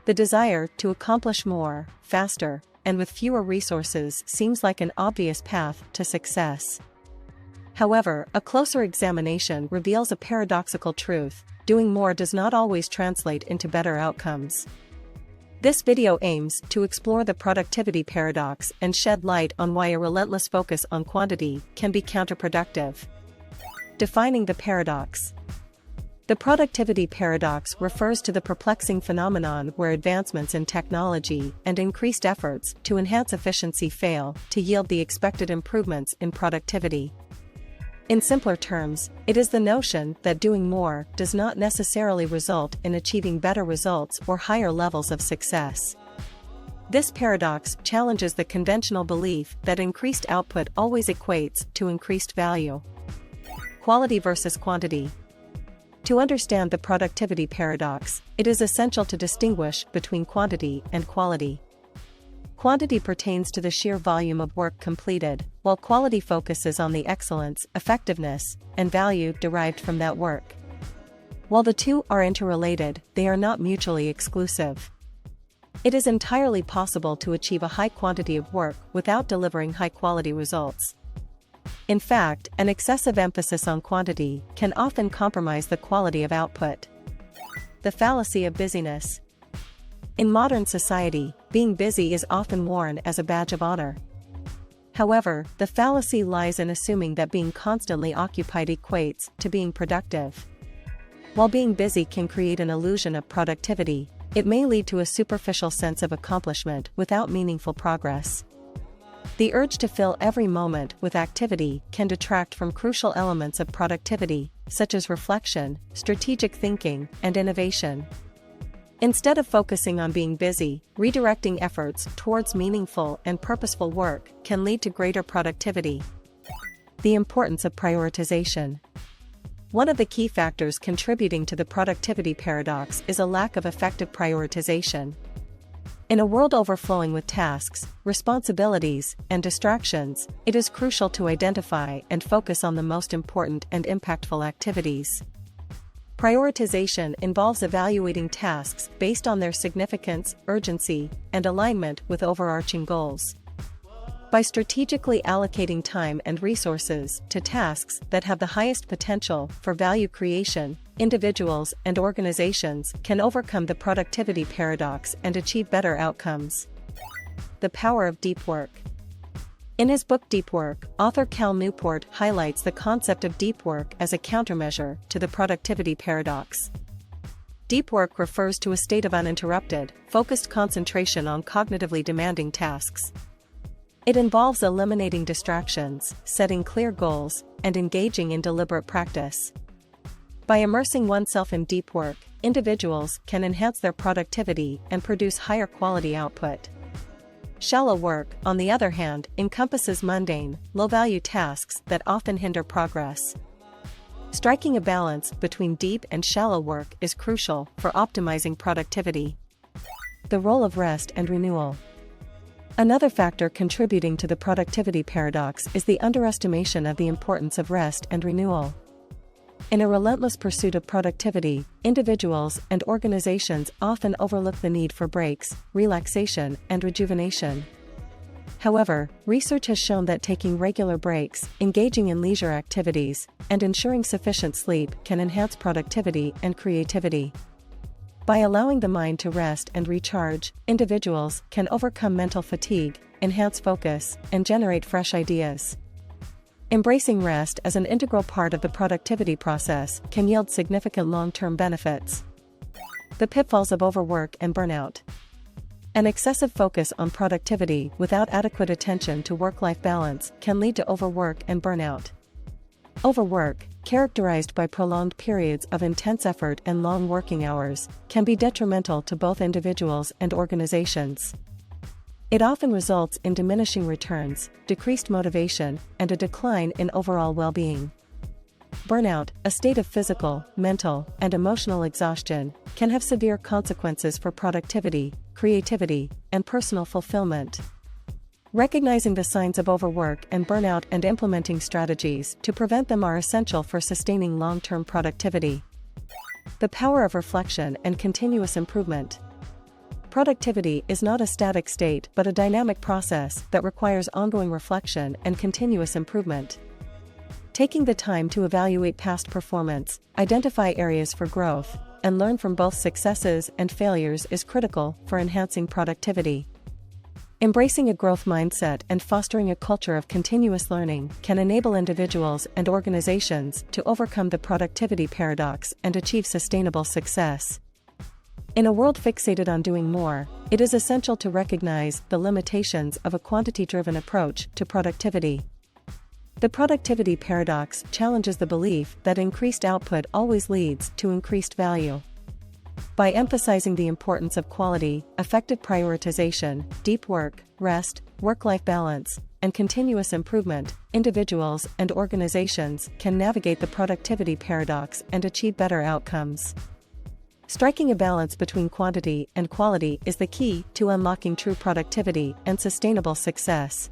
The desire to accomplish more, faster, and with fewer resources seems like an obvious path to success. However, a closer examination reveals a paradoxical truth: doing more does not always translate into better outcomes. This video aims to explore the productivity paradox and shed light on why a relentless focus on quantity can be counterproductive. Defining the paradox. The productivity paradox refers to the perplexing phenomenon where advancements in technology and increased efforts to enhance efficiency fail to yield the expected improvements in productivity. In simpler terms, it is the notion that doing more does not necessarily result in achieving better results or higher levels of success. This paradox challenges the conventional belief that increased output always equates to increased value. Quality versus quantity. To understand the productivity paradox, it is essential to distinguish between quantity and quality. Quantity pertains to the sheer volume of work completed, while quality focuses on the excellence, effectiveness, and value derived from that work. While the two are interrelated, they are not mutually exclusive. It is entirely possible to achieve a high quantity of work without delivering high-quality results. In fact, an excessive emphasis on quantity can often compromise the quality of output. The fallacy of busyness. In modern society, being busy is often worn as a badge of honor. However, the fallacy lies in assuming that being constantly occupied equates to being productive. While being busy can create an illusion of productivity, it may lead to a superficial sense of accomplishment without meaningful progress. The urge to fill every moment with activity can detract from crucial elements of productivity, such as reflection, strategic thinking, and innovation. Instead of focusing on being busy, redirecting efforts towards meaningful and purposeful work can lead to greater productivity. The importance of prioritization. One of the key factors contributing to the productivity paradox is a lack of effective prioritization. In a world overflowing with tasks, responsibilities, and distractions, it is crucial to identify and focus on the most important and impactful activities. Prioritization involves evaluating tasks based on their significance, urgency, and alignment with overarching goals. By strategically allocating time and resources to tasks that have the highest potential for value creation, individuals and organizations can overcome the productivity paradox and achieve better outcomes. The power of deep work. In his book Deep Work, author Cal Newport highlights the concept of deep work as a countermeasure to the productivity paradox. Deep work refers to a state of uninterrupted, focused concentration on cognitively demanding tasks. It involves eliminating distractions, setting clear goals, and engaging in deliberate practice. By immersing oneself in deep work, individuals can enhance their productivity and produce higher quality output. Shallow work, on the other hand, encompasses mundane, low-value tasks that often hinder progress. Striking a balance between deep and shallow work is crucial for optimizing productivity. The role of rest and renewal. Another factor contributing to the productivity paradox is the underestimation of the importance of rest and renewal. In a relentless pursuit of productivity, individuals and organizations often overlook the need for breaks, relaxation, and rejuvenation. However, research has shown that taking regular breaks, engaging in leisure activities, and ensuring sufficient sleep can enhance productivity and creativity. By allowing the mind to rest and recharge, individuals can overcome mental fatigue, enhance focus, and generate fresh ideas. Embracing rest as an integral part of the productivity process can yield significant long-term benefits. The pitfalls of overwork and burnout. An excessive focus on productivity without adequate attention to work-life balance can lead to overwork and burnout. Overwork, characterized by prolonged periods of intense effort and long working hours, can be detrimental to both individuals and organizations. It often results in diminishing returns, decreased motivation, and a decline in overall well-being. Burnout, a state of physical, mental, and emotional exhaustion, can have severe consequences for productivity, creativity, and personal fulfillment. Recognizing the signs of overwork and burnout and implementing strategies to prevent them are essential for sustaining long-term productivity. The power of reflection and continuous improvement. Productivity is not a static state but a dynamic process that requires ongoing reflection and continuous improvement. Taking the time to evaluate past performance, identify areas for growth, and learn from both successes and failures is critical for enhancing productivity. Embracing a growth mindset and fostering a culture of continuous learning can enable individuals and organizations to overcome the productivity paradox and achieve sustainable success. In a world fixated on doing more, it is essential to recognize the limitations of a quantity-driven approach to productivity. The productivity paradox challenges the belief that increased output always leads to increased value. By emphasizing the importance of quality, effective prioritization, deep work, rest, work-life balance, and continuous improvement, individuals and organizations can navigate the productivity paradox and achieve better outcomes. Striking a balance between quantity and quality is the key to unlocking true productivity and sustainable success.